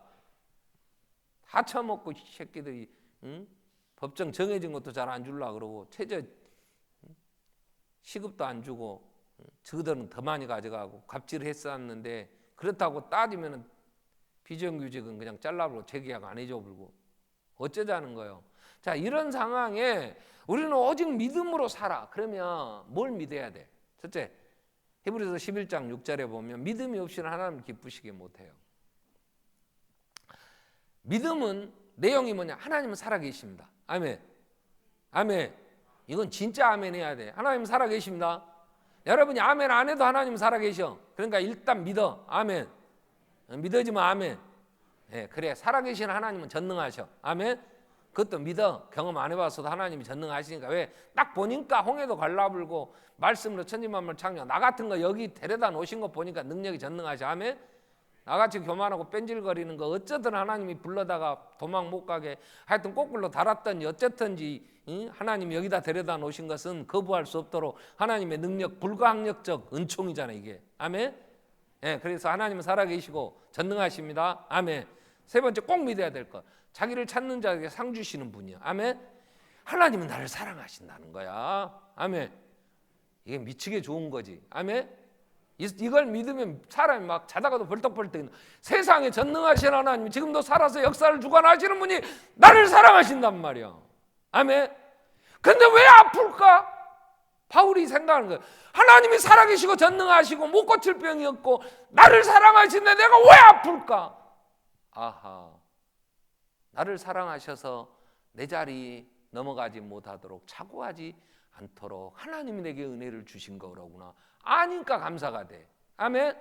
다 처먹고 새끼들이, 응? 법정 정해진 것도 잘 안 주려고 그러고 최저 시급도 안 주고 저들은 더 많이 가져가고 갑질을 했었는데 그렇다고 따지면 비정규직은 그냥 잘라버리고 재계약 안 해줘버리고 어쩌자는 거예요. 자, 이런 상황에 우리는 오직 믿음으로 살아. 그러면 뭘 믿어야 돼? 첫째, 히브리서 11장 6절에 보면 믿음이 없이는 하나님을 기쁘시게 못해요. 믿음은 내용이 뭐냐? 하나님은 살아계십니다. 아멘. 아멘. 이건 진짜 아멘 해야 돼. 하나님 살아계십니다. 여러분이 아멘 안 해도 하나님 살아계셔. 그러니까 일단 믿어. 아멘. 믿어지면 아멘. 네, 그래. 살아계신 하나님은 전능하셔. 아멘. 그것도 믿어. 경험 안 해봤어도 하나님이 전능하시니까. 왜? 딱 보니까 홍해도 갈라불고 말씀으로 천지만물 창조. 나 같은 거 여기 데려다 놓으신 거 보니까 능력이 전능하셔. 아멘. 나같이 교만하고 뺀질거리는 거 어쩌든 하나님이 불러다가 도망 못 가게 하여튼 거꾸로 달았든지 어쨌든지, 응? 하나님이 여기다 데려다 놓으신 것은 거부할 수 없도록 하나님의 능력, 불가항력적 은총이잖아요 이게. 아멘. 예, 그래서 하나님은 살아계시고 전능하십니다. 아멘. 세 번째 꼭 믿어야 될 것, 자기를 찾는 자에게 상 주시는 분이야. 아멘. 하나님은 나를 사랑하신다는 거야. 아멘. 이게 미치게 좋은 거지. 아멘. 이걸 믿으면 사람이 막 자다가도 벌떡벌떡, 세상에 전능하신 하나님이 지금도 살아서 역사를 주관하시는 분이 나를 사랑하신단 말이야. 아멘. 근데 왜 아플까? 바울이 생각하는 거예요. 하나님이 살아계시고 전능하시고 못 고칠 병이 없고 나를 사랑하시는데 내가 왜 아플까? 아하, 나를 사랑하셔서 내 자리 넘어가지 못하도록, 착오하지 않도록 하나님이 내게 은혜를 주신 거로구나. 아니까 감사가 돼. 아멘.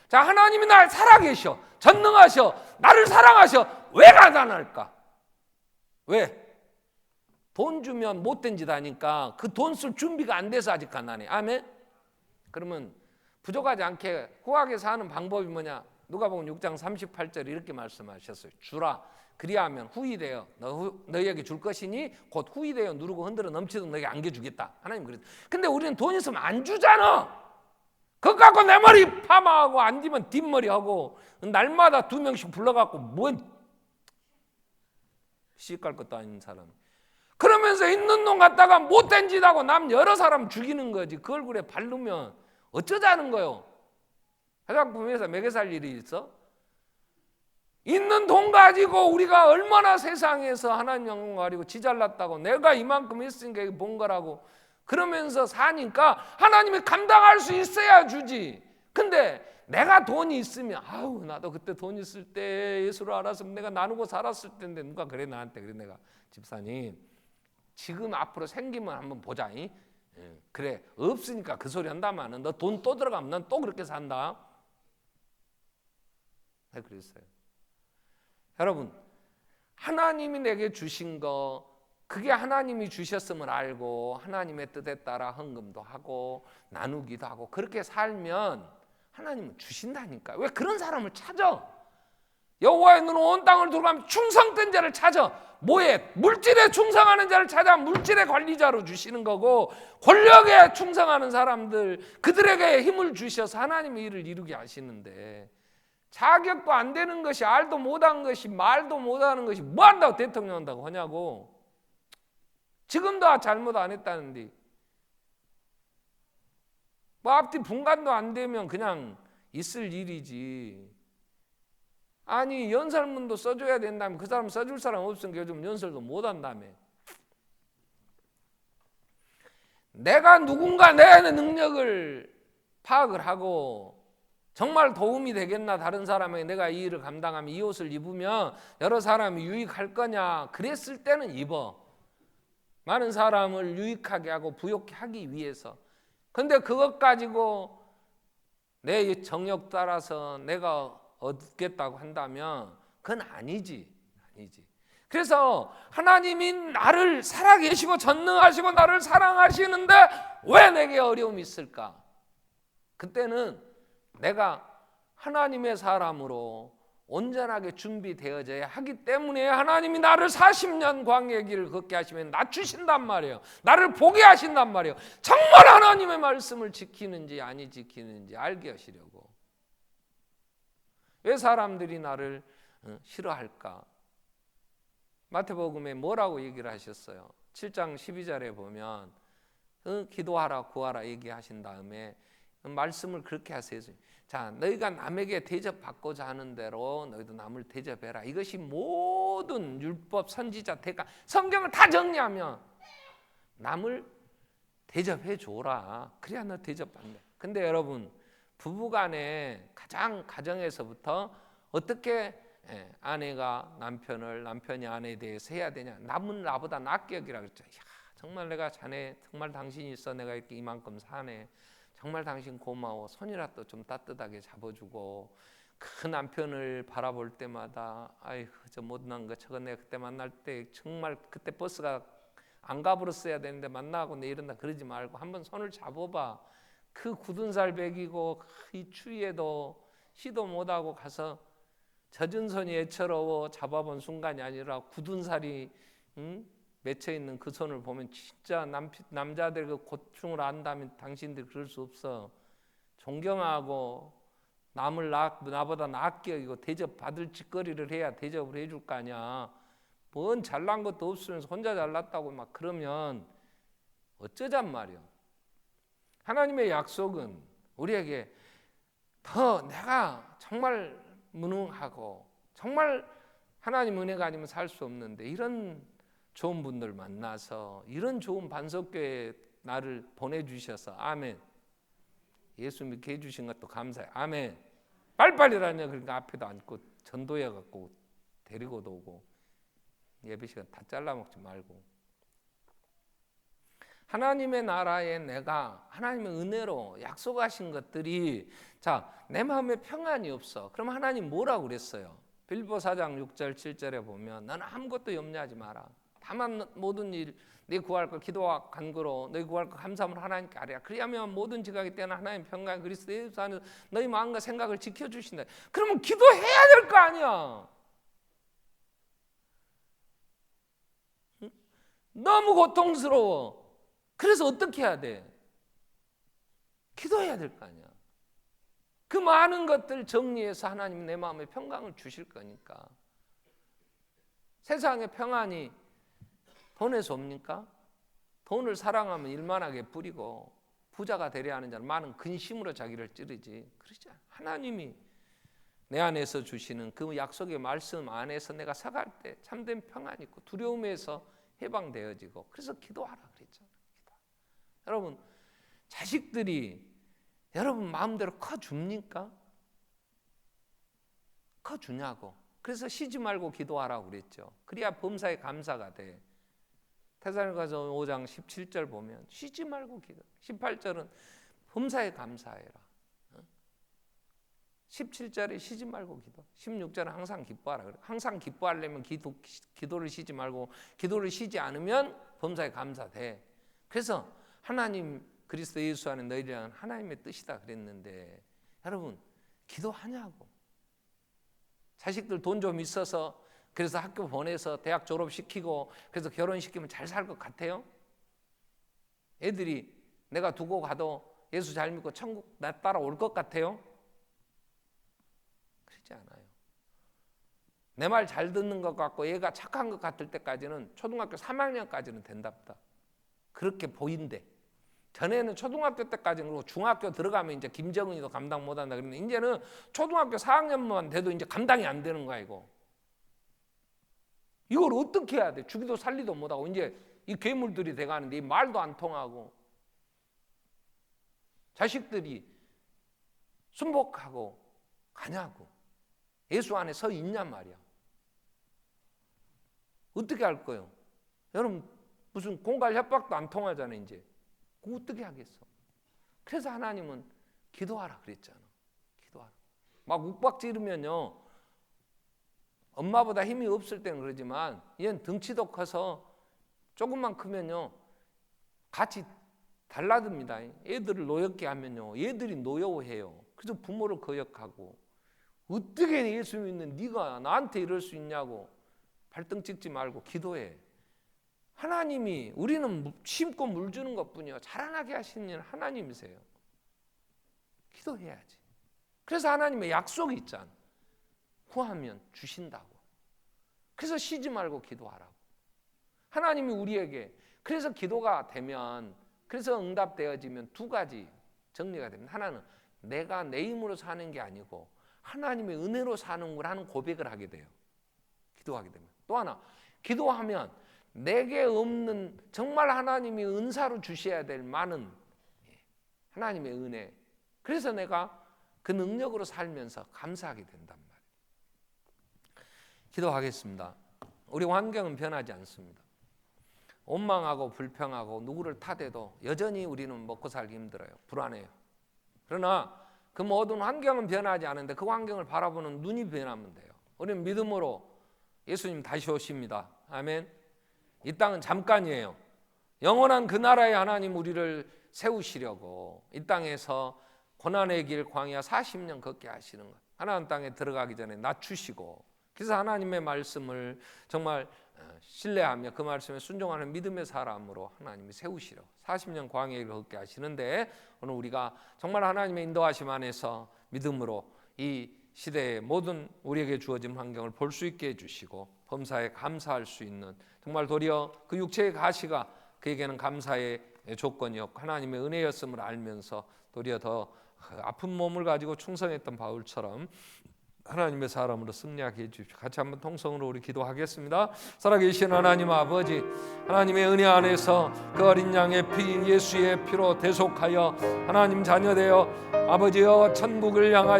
자, 하나님이 날 살아계셔, 전능하셔, 나를 사랑하셔. 왜 가난할까? 왜? 돈 주면 못된 짓 하니까 그 돈 쓸 준비가 안 돼서 아직 가난해. 아멘. 그러면 부족하지 않게 후하게 사는 방법이 뭐냐? 누가복음 6장 38절 이렇게 말씀하셨어요. 주라, 그리하면 후히 되어 너희에게 줄 것이니 곧 후히 되어 누르고 흔들어 넘치도록 너희에게 안겨주겠다. 하나님 그랬어. 근데 우리는 돈 있으면 안 주잖아. 그거 갖고 내 머리 파마하고 안 되면 뒷머리 하고 날마다 2명씩 불러갖고 뭐 시집갈 것도 아닌 사람. 그러면서 있는 돈 갖다가 못된 짓 하고 남 여러 사람 죽이는 거지. 그 얼굴에 바르면 어쩌자는 거요? 화장품 회사 먹여 살 일이 있어? 있는 돈 가지고 우리가 얼마나 세상에서 하나님 영광 가리고 지잘났다고 내가 이만큼 했으니까 이거 본 거라고 그러면서 사니까 하나님이 감당할 수 있어야 주지. 근데 내가 돈이 있으면 아우 나도 그때 돈 있을 때 예수를 알았으면 내가 나누고 살았을 텐데 누가 그래 나한테. 그래 내가 집사님 지금 앞으로 생기면 한번 보자. 그래 없으니까 그 소리 한다마는 너 돈 또 들어가면 난 또 그렇게 산다. 내가 그랬어요. 여러분 하나님이 내게 주신 거 그게 하나님이 주셨음을 알고 하나님의 뜻에 따라 헌금도 하고 나누기도 하고 그렇게 살면 하나님은 주신다니까. 왜 그런 사람을 찾아? 여호와의 눈은 온 땅을 돌아가며 충성된 자를 찾아. 뭐에? 물질에 충성하는 자를 찾아 물질의 관리자로 주시는 거고 권력에 충성하는 사람들 그들에게 힘을 주셔서 하나님의 일을 이루게 하시는데 자격도 안 되는 것이 알도 못한 것이 말도 못하는 것이 뭐 한다고 대통령 한다고 하냐고. 지금도 잘못 안 했다는데 뭐 앞뒤 분간도 안 되면 그냥 있을 일이지. 아니 연설문도 써줘야 된다면 그 사람 써줄 사람 없으니까 요즘 연설도 못한다며. 내가 누군가 내 능력을 파악을 하고 정말 도움이 되겠나 다른 사람에게 내가 이 일을 감당하면 이 옷을 입으면 여러 사람이 유익할 거냐 그랬을 때는 입어. 많은 사람을 유익하게 하고 부욕하게 하기 위해서. 근데 그것 가지고 내 정욕 따라서 내가 얻겠다고 한다면 그건 아니지. 그래서 하나님이 나를 살아계시고 전능하시고 나를 사랑하시는데 왜 내게 어려움이 있을까? 그때는 내가 하나님의 사람으로 온전하게 준비되어져야 하기 때문에 하나님이 나를 40년 광야의 길을 걷게 하시면 낮추신단 말이에요. 나를 보게 하신단 말이에요. 정말 하나님의 말씀을 지키는지 아니 지키는지 알게 하시려고. 왜 사람들이 나를 싫어할까? 마태복음에 뭐라고 얘기를 하셨어요? 7장 12절에 보면 기도하라 구하라 얘기하신 다음에 말씀을 그렇게 하세요. 자, 너희가 남에게 대접받고자 하는 대로 너희도 남을 대접해라. 이것이 모든 율법 선지자 대가 성경을 다 정리하면 남을 대접해 줘라. 그래야 너 대접받네. 근데 여러분 부부간에 가장 가정에서부터 어떻게 아내가 남편을 남편이 아내에 대해서 해야 되냐. 남은 나보다 낫게 여기라 그랬죠. 야, 정말 내가 자네 정말 당신이 있어 내가 이렇게 이만큼 사네. 정말 당신 고마워. 손이라도 좀 따뜻하게 잡아주고 그 남편을 바라볼 때마다 아이고 저 못난 거 저거 내가 그때 만날 때 정말 그때 버스가 안 가버렸어야 되는데 만나고 내일은 그러지 말고 한번 손을 잡아봐. 그 굳은 살 베기고 이 추위에도 시도 못하고 가서 젖은 손이 애처로워 잡아본 순간이 아니라 굳은 살이 맺혀있는 그 손을 보면 진짜 남자들 그 고충을 안다면 당신들 그럴 수 없어. 존경하고 남을 나보다 낫게 여기고 대접받을 짓거리를 해야 대접을 해줄 거 아니야. 뭔 잘난 것도 없으면서 혼자 잘났다고 막 그러면 어쩌잔 말이야. 하나님의 약속은 우리에게 더 내가 정말 무능하고 정말 하나님 은혜가 아니면 살 수 없는데 이런 좋은 분들 만나서 이런 좋은 반석교회에 나를 보내주셔서 아멘. 예수 믿게 해주신 것도 감사해. 아멘. 빨리빨리라냐. 그러니까 앞에도 앉고 전도해 갖고 데리고도 오고 예배 시간 다 잘라먹지 말고 하나님의 나라에 내가 하나님의 은혜로 약속하신 것들이 자, 내 마음에 평안이 없어. 그럼 하나님 뭐라고 그랬어요? 빌립보 4장 6절 7절에 보면 너는 아무것도 염려하지 마라. 다만 모든 일 네 구할 것 기도와 간구로 너희 구할 것 감사함으로 하나님께 아뢰라. 그리하면 모든 지각이 때는 하나님 평강 그리스도 예수 안에서 너희 마음과 생각을 지켜주신다. 그러면 기도해야 될 거 아니야. 너무 고통스러워. 그래서 어떻게 해야 돼? 기도해야 될 거 아니야. 그 많은 것들 정리해서 하나님 내 마음에 평강을 주실 거니까. 세상의 평안이 돈에서 옵니까? 돈을 사랑하면 일만하게 뿌리고 부자가 되려 하는 자는 많은 근심으로 자기를 찌르지. 그러지 않아요. 하나님이 내 안에서 주시는 그 약속의 말씀 안에서 내가 살아갈 때 참된 평안이 있고 두려움에서 해방되어지고, 그래서 기도하라 그랬잖아요. 여러분, 자식들이 여러분 마음대로 커줍니까? 커주냐고. 그래서 쉬지 말고 기도하라고 그랬죠. 그래야 범사에 감사가 돼. 데살로니가서 5장 17절 보면 쉬지 말고 기도. 18절은 범사에 감사해라. 17절에 쉬지 말고 기도. 16절은 항상 기뻐하라 그래. 항상 기뻐하려면 기도를 쉬지 말고, 기도를 쉬지 않으면 범사에 감사돼. 그래서 하나님 그리스도 예수 안에 너희들은 하나님의 뜻이다 그랬는데, 여러분 기도하냐고. 자식들 돈 좀 있어서 그래서 학교 보내서 대학 졸업시키고 그래서 결혼시키면 잘 살 것 같아요? 애들이 내가 두고 가도 예수 잘 믿고 천국 나 따라올 것 같아요? 그렇지 않아요. 내 말 잘 듣는 것 같고 얘가 착한 것 같을 때까지는 초등학교 3학년까지는 된답니다. 그렇게 보인대. 전에는 초등학교 때까지는, 그리고 중학교 들어가면 이제 김정은이도 감당 못한다 그랬는데 이제는 초등학교 4학년만 돼도 이제 감당이 안 되는 거야 이거. 이걸 어떻게 해야 돼? 주기도 살리도 못하고 이제 이 괴물들이 돼가는데 이 말도 안 통하고 자식들이 순복하고 가냐고. 예수 안에 서 있냔 말이야. 어떻게 할 거예요? 여러분 무슨 공갈 협박도 안 통하잖아요 이제. 그거 어떻게 하겠어? 그래서 하나님은 기도하라 그랬잖아. 기도하라. 막 욱박지르면요, 엄마보다 힘이 없을 때는 그러지만 얘는 덩치도 커서 조금만 크면요 같이 달라듭니다. 애들을 노엽게 하면요 얘들이 노여워해요. 그래서 부모를 거역하고, 어떻게 예수 믿는 네가 나한테 이럴 수 있냐고 발등 찍지 말고 기도해. 하나님이, 우리는 심고 물 주는 것뿐이요 자라나게 하시는 일은 하나님이세요. 기도해야지. 그래서 하나님의 약속이 있잖아. 구하면 주신다고. 그래서 쉬지 말고 기도하라고. 하나님이 우리에게, 그래서 기도가 되면, 그래서 응답되어지면 두 가지 정리가 됩니다. 하나는 내가 내 힘으로 사는 게 아니고 하나님의 은혜로 사는 거라는 고백을 하게 돼요. 기도하게 되면. 또 하나, 기도하면 내게 없는 정말 하나님이 은사로 주셔야 될 많은 하나님의 은혜, 그래서 내가 그 능력으로 살면서 감사하게 된단 말이에요. 기도하겠습니다. 우리 환경은 변하지 않습니다. 원망하고 불평하고 누구를 탓해도 여전히 우리는 먹고 살기 힘들어요. 불안해요. 그러나 그 모든 환경은 변하지 않은데 그 환경을 바라보는 눈이 변하면 돼요. 우리는 믿음으로 예수님 다시 오십니다. 아멘. 이 땅은 잠깐이에요. 영원한 그 나라의 하나님 우리를 세우시려고 이 땅에서 고난의 길 광야 40년 걷게 하시는 것. 하나님 땅에 들어가기 전에 낮추시고, 그래서 하나님의 말씀을 정말 신뢰하며 그 말씀에 순종하는 믿음의 사람으로 하나님이 세우시려고 40년 광야의 길을 걷게 하시는데, 오늘 우리가 정말 하나님의 인도하심 안에서 믿음으로 이 시대의 모든 우리에게 주어진 환경을 볼 수 있게 해주시고 범사에 감사할 수 있는, 정말 도리어 그 육체의 가시가 그에게는 감사의 조건이었고 하나님의 은혜였음을 알면서 도리어 더 아픈 몸을 가지고 충성했던 바울처럼 하나님의 사람으로 승리하게 해주십시오. 같이 한번 통성으로 우리 기도하겠습니다. 살아계신 하나님 아버지, 하나님의 은혜 안에서 그 어린 양의 피, 예수의 피로 대속하여 하나님 자녀되어 아버지여 천국을 향하여